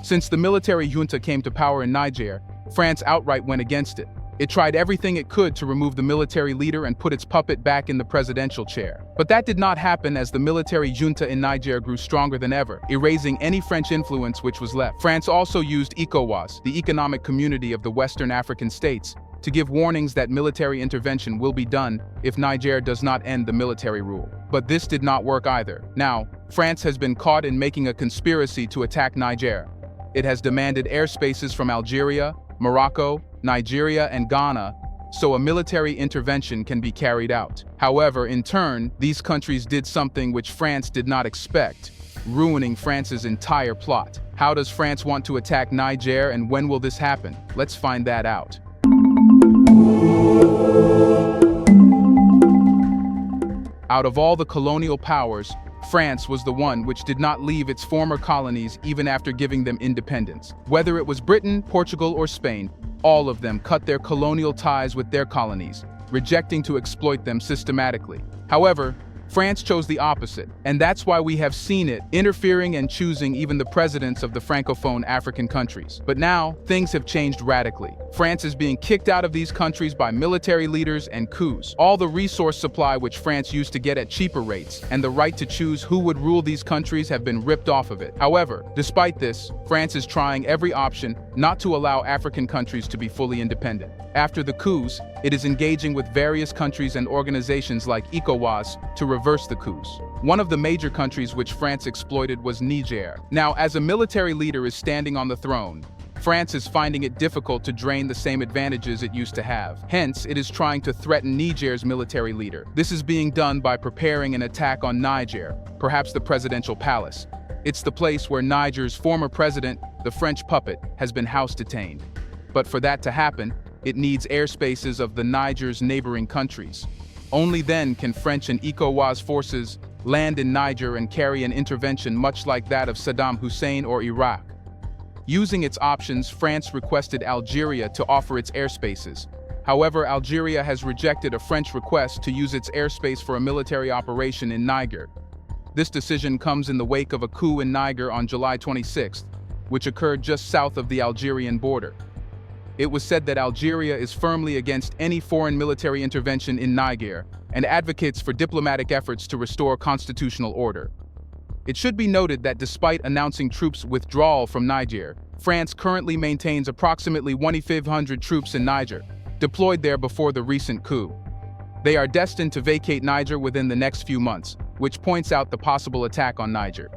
Since the military junta came to power in Niger, France outright went against it. It tried everything it could to remove the military leader and put its puppet back in the presidential chair. But that did not happen as the military junta in Niger grew stronger than ever, erasing any French influence which was left. France also used ECOWAS, the Economic Community of the Western African States, to give warnings that military intervention will be done if Niger does not end the military rule. But this did not work either. Now, France has been caught in making a conspiracy to attack Niger. It has demanded airspaces from Algeria, Morocco, Nigeria, and Ghana, so a military intervention can be carried out. However, in turn, these countries did something which France did not expect, ruining France's entire plot. How does France want to attack Niger, and when will this happen? Let's find that out. Out of all the colonial powers, France was the one which did not leave its former colonies even after giving them independence. Whether it was Britain, Portugal, or Spain, all of them cut their colonial ties with their colonies, rejecting to exploit them systematically. However, France chose the opposite, and that's why we have seen it interfering and choosing even the presidents of the Francophone African countries. But now, things have changed radically. France is being kicked out of these countries by military leaders and coups. All the resource supply which France used to get at cheaper rates, and the right to choose who would rule these countries have been ripped off of it. However, despite this, France is trying every option not to allow African countries to be fully independent. After the coups, it is engaging with various countries and organizations like ECOWAS to reverse the coups. One of the major countries which France exploited was Niger. Now, as a military leader is standing on the throne, France is finding it difficult to drain the same advantages it used to have. Hence, it is trying to threaten Niger's military leader. This is being done by preparing an attack on Niger, perhaps the presidential palace. It's the place where Niger's former president, the French puppet, has been house-detained. But for that to happen, it needs airspaces of the Niger's neighboring countries. Only then can French and ECOWAS forces land in Niger and carry an intervention much like that of Saddam Hussein or Iraq. Using its options, France requested Algeria to offer its airspaces. However, Algeria has rejected a French request to use its airspace for a military operation in Niger. This decision comes in the wake of a coup in Niger on July 26th, which occurred just south of the Algerian border. It was said that Algeria is firmly against any foreign military intervention in Niger and advocates for diplomatic efforts to restore constitutional order. It should be noted that despite announcing troops' withdrawal from Niger, France currently maintains approximately 2,500 troops in Niger, deployed there before the recent coup. They are destined to vacate Niger within the next few months, which points out the possible attack on Niger.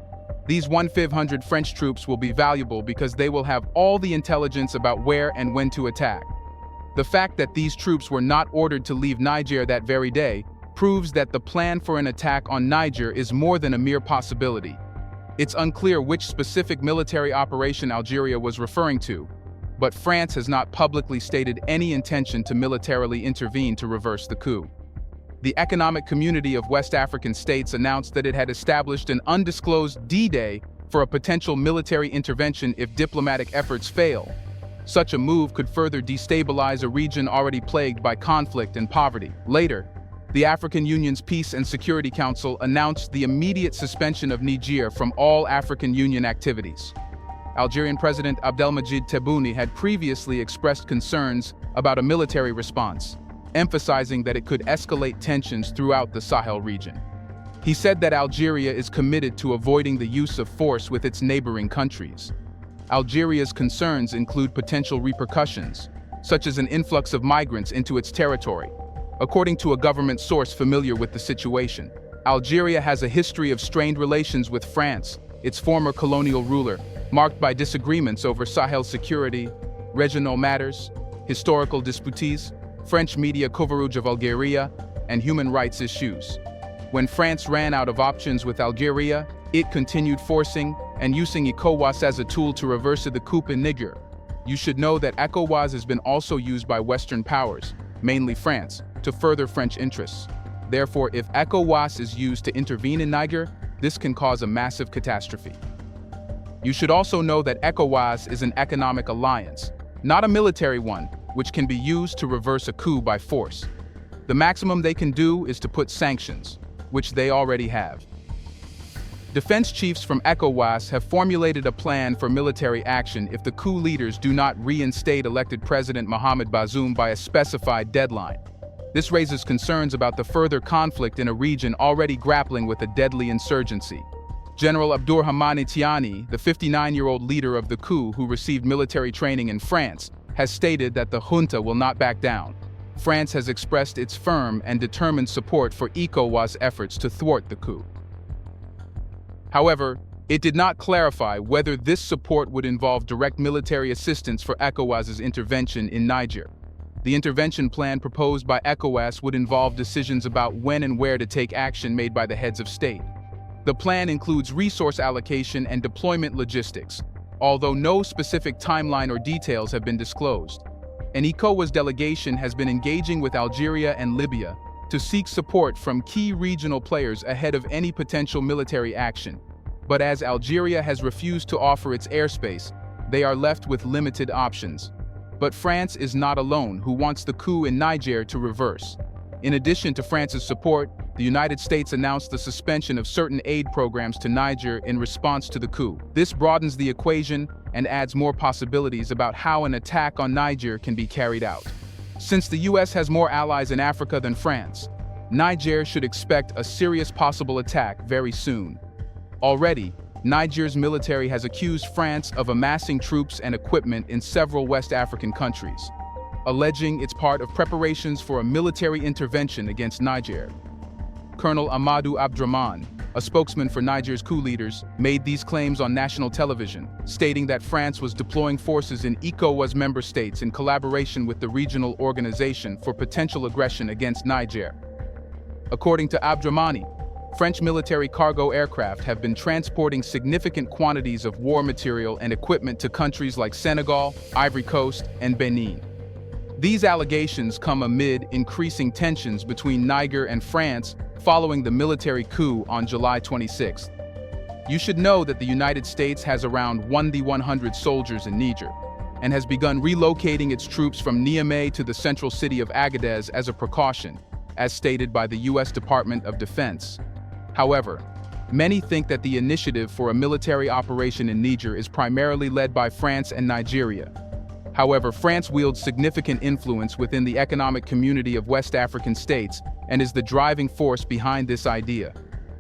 These 1,500 French troops will be valuable because they will have all the intelligence about where and when to attack. The fact that these troops were not ordered to leave Niger that very day proves that the plan for an attack on Niger is more than a mere possibility. It's unclear which specific military operation Algeria was referring to, but France has not publicly stated any intention to militarily intervene to reverse the coup. The Economic Community of West African States announced that it had established an undisclosed D-Day for a potential military intervention if diplomatic efforts fail. Such a move could further destabilize a region already plagued by conflict and poverty. Later, the African Union's Peace and Security Council announced the immediate suspension of Niger from all African Union activities. Algerian President Abdelmadjid Tebboune had previously expressed concerns about a military response, emphasizing that it could escalate tensions throughout the Sahel region. He said that Algeria is committed to avoiding the use of force with its neighboring countries. Algeria's concerns include potential repercussions, such as an influx of migrants into its territory. According to a government source familiar with the situation, Algeria has a history of strained relations with France, its former colonial ruler, marked by disagreements over Sahel security, regional matters, historical disputes, French media coverage of Algeria, and human rights issues. When France ran out of options with Algeria, it continued forcing and using ECOWAS as a tool to reverse the coup in Niger. You should know that ECOWAS has been also used by Western powers, mainly France, to further French interests. Therefore, if ECOWAS is used to intervene in Niger, this can cause a massive catastrophe. You should also know that ECOWAS is an economic alliance, not a military one, which can be used to reverse a coup by force. The maximum they can do is to put sanctions, which they already have. Defense chiefs from ECOWAS have formulated a plan for military action if the coup leaders do not reinstate elected President Mohamed Bazoum by a specified deadline. This raises concerns about the further conflict in a region already grappling with a deadly insurgency. General Abdourahmane Tiani, the 59-year-old leader of the coup who received military training in France, has stated that the junta will not back down. France has expressed its firm and determined support for ECOWAS efforts to thwart the coup. However, it did not clarify whether this support would involve direct military assistance for ECOWAS's intervention in Niger. The intervention plan proposed by ECOWAS would involve decisions about when and where to take action made by the heads of state. The plan includes resource allocation and deployment logistics, although no specific timeline or details have been disclosed. An ECOWAS delegation has been engaging with Algeria and Libya to seek support from key regional players ahead of any potential military action. But as Algeria has refused to offer its airspace, they are left with limited options. But France is not alone, who wants the coup in Niger to reverse. In addition to France's support, the United States announced the suspension of certain aid programs to Niger in response to the coup. This broadens the equation and adds more possibilities about how an attack on Niger can be carried out. Since the US has more allies in Africa than France, Niger should expect a serious possible attack very soon. Already, Niger's military has accused France of amassing troops and equipment in several West African countries, alleging it's part of preparations for a military intervention against Niger. Colonel Amadou Abdrahman, a spokesman for Niger's coup leaders, made these claims on national television, stating that France was deploying forces in ECOWAS member states in collaboration with the regional organization for potential aggression against Niger. According to Abdrahmani, French military cargo aircraft have been transporting significant quantities of war material and equipment to countries like Senegal, Ivory Coast, and Benin. These allegations come amid increasing tensions between Niger and France following the military coup on July 26. You should know that the United States has around 1,100 soldiers in Niger and has begun relocating its troops from Niamey to the central city of Agadez as a precaution, as stated by the U.S. Department of Defense. However, many think that the initiative for a military operation in Niger is primarily led by France and Nigeria. However, France wields significant influence within the economic community of West African states and is the driving force behind this idea.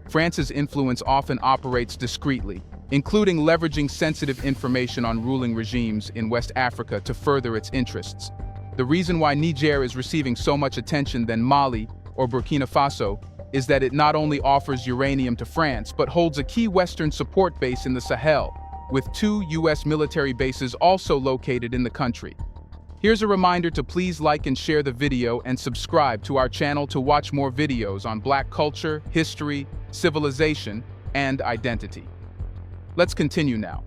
France's influence often operates discreetly, including leveraging sensitive information on ruling regimes in West Africa to further its interests. The reason why Niger is receiving so much attention than Mali or Burkina Faso is that it not only offers uranium to France but holds a key Western support base in the Sahel, with 2 U.S. military bases also located in the country. Here's a reminder to please like and share the video and subscribe to our channel to watch more videos on Black culture, history, civilization, and identity. Let's continue now.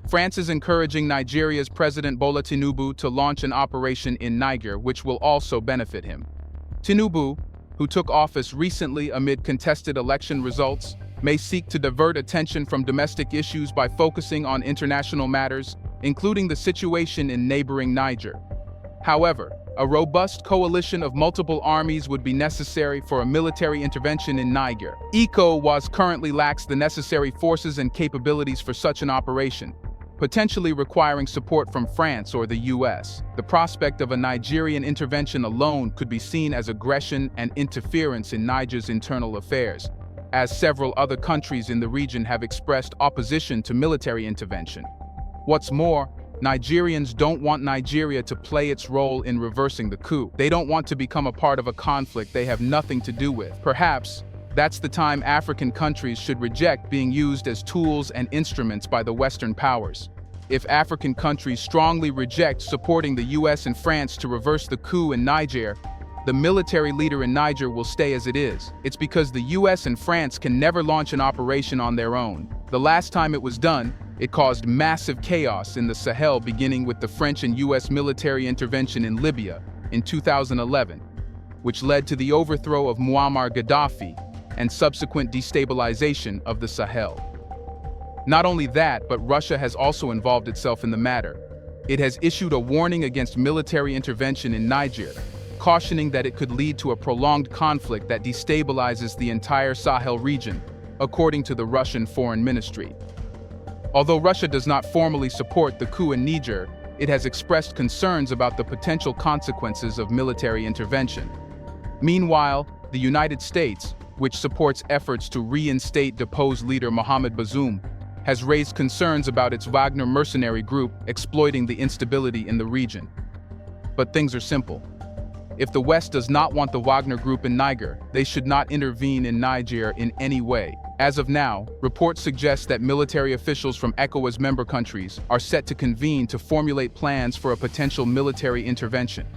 France is encouraging Nigeria's President Bola Tinubu to launch an operation in Niger, which will also benefit him. Tinubu, who took office recently amid contested election results, may seek to divert attention from domestic issues by focusing on international matters, including the situation in neighboring Niger. However, a robust coalition of multiple armies would be necessary for a military intervention in Niger. ECOWAS currently lacks the necessary forces and capabilities for such an operation, potentially requiring support from France or the US. The prospect of a Nigerian intervention alone could be seen as aggression and interference in Niger's internal affairs, as several other countries in the region have expressed opposition to military intervention. What's more, Nigerians don't want Nigeria to play its role in reversing the coup. They don't want to become a part of a conflict they have nothing to do with. Perhaps that's the time African countries should reject being used as tools and instruments by the Western powers. If African countries strongly reject supporting the US and France to reverse the coup in Niger, the military leader in Niger will stay as it is. It's because the US and France can never launch an operation on their own. The last time it was done, it caused massive chaos in the Sahel, beginning with the French and US military intervention in Libya in 2011, which led to the overthrow of Muammar Gaddafi and subsequent destabilization of the Sahel. Not only that, but Russia has also involved itself in the matter. It has issued a warning against military intervention in Niger, cautioning that it could lead to a prolonged conflict that destabilizes the entire Sahel region. according to the Russian Foreign Ministry. Although Russia does not formally support the coup in Niger, it has expressed concerns about the potential consequences of military intervention. Meanwhile, the United States, which supports efforts to reinstate deposed leader Mohamed Bazoum, has raised concerns about its Wagner mercenary group exploiting the instability in the region. But things are simple. If the West does not want the Wagner group in Niger, they should not intervene in Niger in any way. As of now, reports suggest that military officials from ECOWAS member countries are set to convene to formulate plans for a potential military intervention.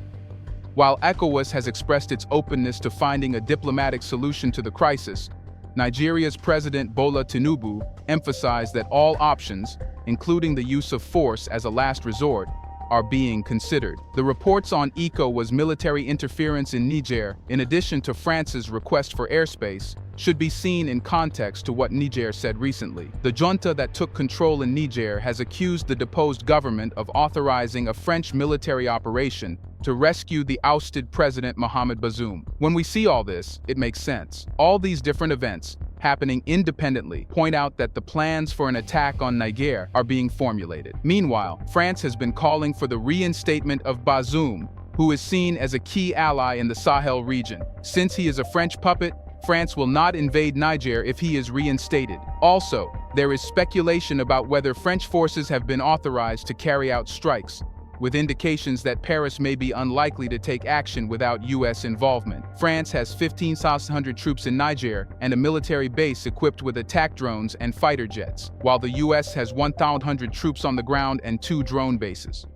While ECOWAS has expressed its openness to finding a diplomatic solution to the crisis, Nigeria's President Bola Tinubu emphasized that all options, including the use of force as a last resort, are being considered. The reports on ECOWAS military interference in Niger, in addition to France's request for airspace, should be seen in context to what Niger said recently. The junta that took control in Niger has accused the deposed government of authorizing a French military operation to rescue the ousted President Mohamed Bazoum. When we see all this, it makes sense. All these different events, happening independently, point out that the plans for an attack on Niger are being formulated. Meanwhile, France has been calling for the reinstatement of Bazoum, who is seen as a key ally in the Sahel region. Since he is a French puppet, France will not invade Niger if he is reinstated. Also, there is speculation about whether French forces have been authorized to carry out strikes, with indications that Paris may be unlikely to take action without U.S. involvement. France has 15,600 troops in Niger and a military base equipped with attack drones and fighter jets, while the U.S. has 1,100 troops on the ground and 2 drone bases.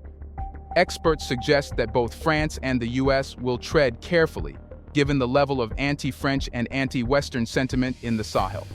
Experts suggest that both France and the U.S. will tread carefully, given the level of anti-French and anti-Western sentiment in the Sahel.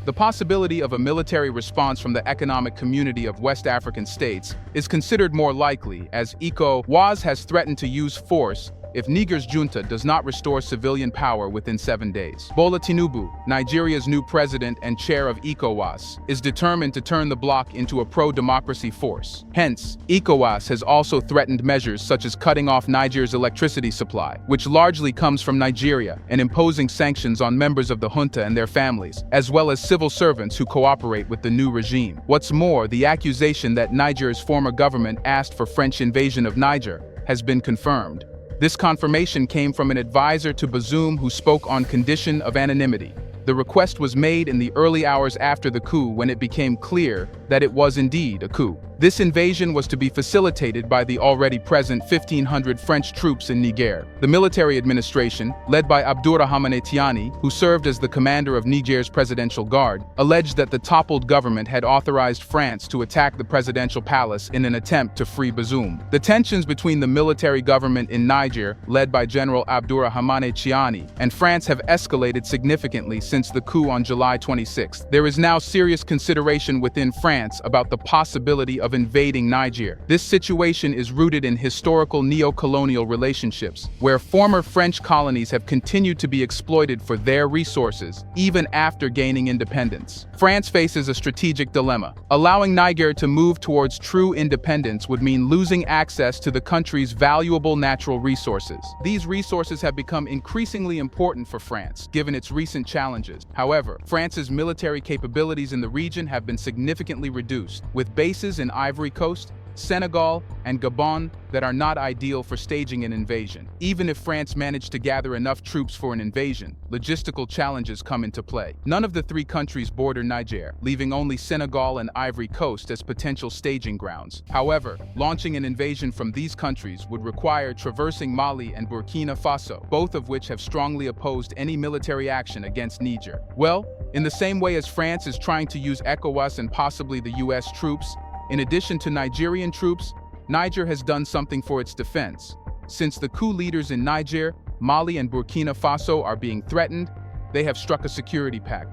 The possibility of a military response from the Economic Community of West African states is considered more likely, as ECOWAS has threatened to use force if Niger's junta does not restore civilian power within 7 days. Bola Tinubu, Nigeria's new president and chair of ECOWAS, is determined to turn the bloc into a pro-democracy force. Hence, ECOWAS has also threatened measures such as cutting off Niger's electricity supply, which largely comes from Nigeria, and imposing sanctions on members of the junta and their families, as well as civil servants who cooperate with the new regime. What's more, the accusation that Niger's former government asked for French invasion of Niger has been confirmed. This confirmation came from an advisor to Bazoum who spoke on condition of anonymity. The request was made in the early hours after the coup, when it became clear that it was indeed a coup. This invasion was to be facilitated by the already present 1,500 French troops in Niger. The military administration, led by Abdourahmane Tiani, who served as the commander of Niger's presidential guard, alleged that the toppled government had authorized France to attack the presidential palace in an attempt to free Bazoum. The tensions between the military government in Niger, led by General Abdourahmane Tiani, and France have escalated significantly since the coup on July 26. There is now serious consideration within France about the possibility of invading Niger. This situation is rooted in historical neo-colonial relationships, where former French colonies have continued to be exploited for their resources, even after gaining independence. France faces a strategic dilemma. Allowing Niger to move towards true independence would mean losing access to the country's valuable natural resources. These resources have become increasingly important for France, given its recent challenges. However, France's military capabilities in the region have been significantly reduced, with bases in Ivory Coast, Senegal, and Gabon that are not ideal for staging an invasion. Even if France managed to gather enough troops for an invasion, logistical challenges come into play. None of the 3 countries border Niger, leaving only Senegal and Ivory Coast as potential staging grounds. However, launching an invasion from these countries would require traversing Mali and Burkina Faso, both of which have strongly opposed any military action against Niger. Well, in the same way as France is trying to use ECOWAS and possibly the US troops, in addition to Nigerian troops, Niger has done something for its defense. Since the coup leaders in Niger, Mali, and Burkina Faso are being threatened, they have struck a security pact.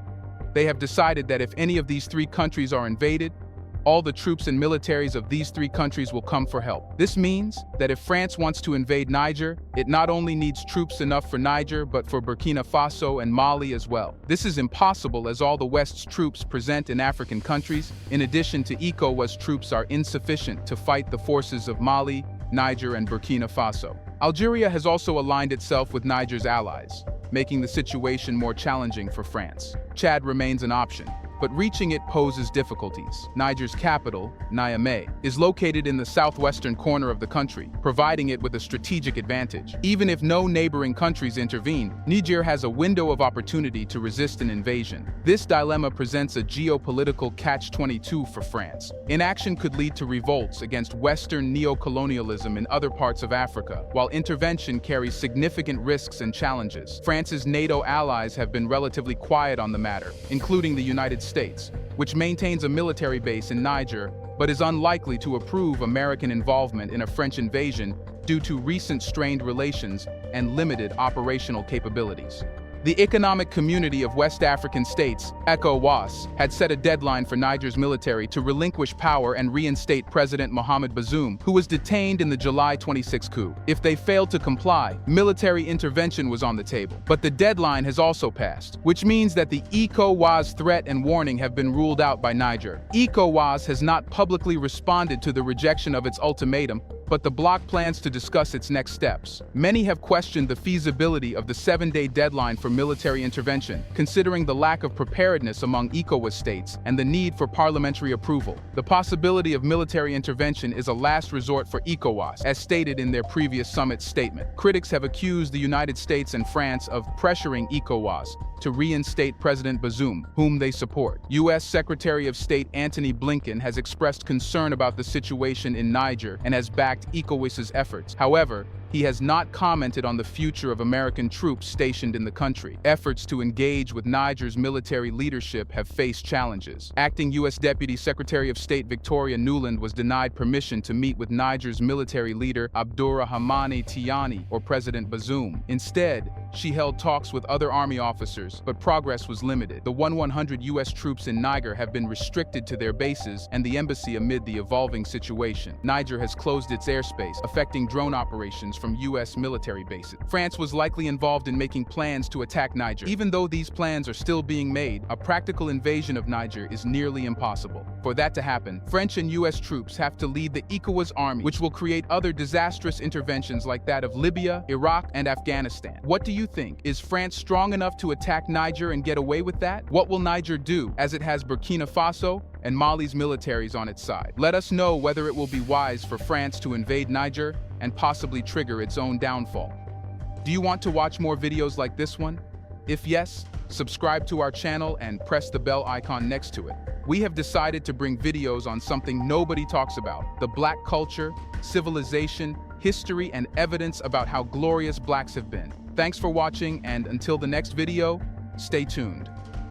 They have decided that if any of these 3 countries are invaded, all the troops and militaries of these 3 countries will come for help. This means that if France wants to invade Niger, it not only needs troops enough for Niger, but for Burkina Faso and Mali as well. This is impossible as all the West's troops present in African countries, in addition to ECOWAS troops, are insufficient to fight the forces of Mali, Niger, and Burkina Faso. Algeria has also aligned itself with Niger's allies. making the situation more challenging for France. Chad remains an option, but reaching it poses difficulties. Niger's capital, Niamey, is located in the southwestern corner of the country, providing it with a strategic advantage. Even if no neighboring countries intervene, Niger has a window of opportunity to resist an invasion. This dilemma presents a geopolitical catch-22 for France. Inaction could lead to revolts against Western neo-colonialism in other parts of Africa, while intervention carries significant risks and challenges. France's NATO allies have been relatively quiet on the matter, including the United States, which maintains a military base in Niger but is unlikely to approve American involvement in a French invasion due to recent strained relations and limited operational capabilities. The Economic Community of West African States, ECOWAS, had set a deadline for Niger's military to relinquish power and reinstate President Mohamed Bazoum, who was detained in the July 26 coup. If they failed to comply, military intervention was on the table. But the deadline has also passed, which means that the ECOWAS threat and warning have been ruled out by Niger. ECOWAS has not publicly responded to the rejection of its ultimatum, but the bloc plans to discuss its next steps. Many have questioned the feasibility of the 7-day deadline for military intervention, considering the lack of preparedness among ECOWAS states and the need for parliamentary approval. The possibility of military intervention is a last resort for ECOWAS, as stated in their previous summit statement. Critics have accused the United States and France of pressuring ECOWAS to reinstate President Bazoum, whom they support. U.S. Secretary of State Antony Blinken has expressed concern about the situation in Niger and has backed ECOWAS's efforts. However, he has not commented on the future of American troops stationed in the country. Efforts to engage with Niger's military leadership have faced challenges. Acting U.S. Deputy Secretary of State Victoria Nuland was denied permission to meet with Niger's military leader Abdourahmane Tiani or President Bazoum. Instead, she held talks with other army officers, but progress was limited. The 100 U.S. troops in Niger have been restricted to their bases and the embassy amid the evolving situation. Niger has closed its airspace, affecting drone operations from U.S. military bases. France was likely involved in making plans to attack Niger. Even though these plans are still being made, a practical invasion of Niger is nearly impossible. For that to happen, French and U.S. troops have to lead the ECOWAS army, which will create other disastrous interventions like that of Libya, Iraq, and Afghanistan. What do you think? Is France strong enough to attack Niger and get away with that? What will Niger do, as it has Burkina Faso and Mali's militaries on its side? Let us know whether it will be wise for France to invade Niger and possibly trigger its own downfall. Do you want to watch more videos like this one? If yes, subscribe to our channel and press the bell icon next to it. We have decided to bring videos on something nobody talks about: the Black culture, civilization, history, and evidence about how glorious Blacks have been. Thanks for watching, and until the next video, stay tuned.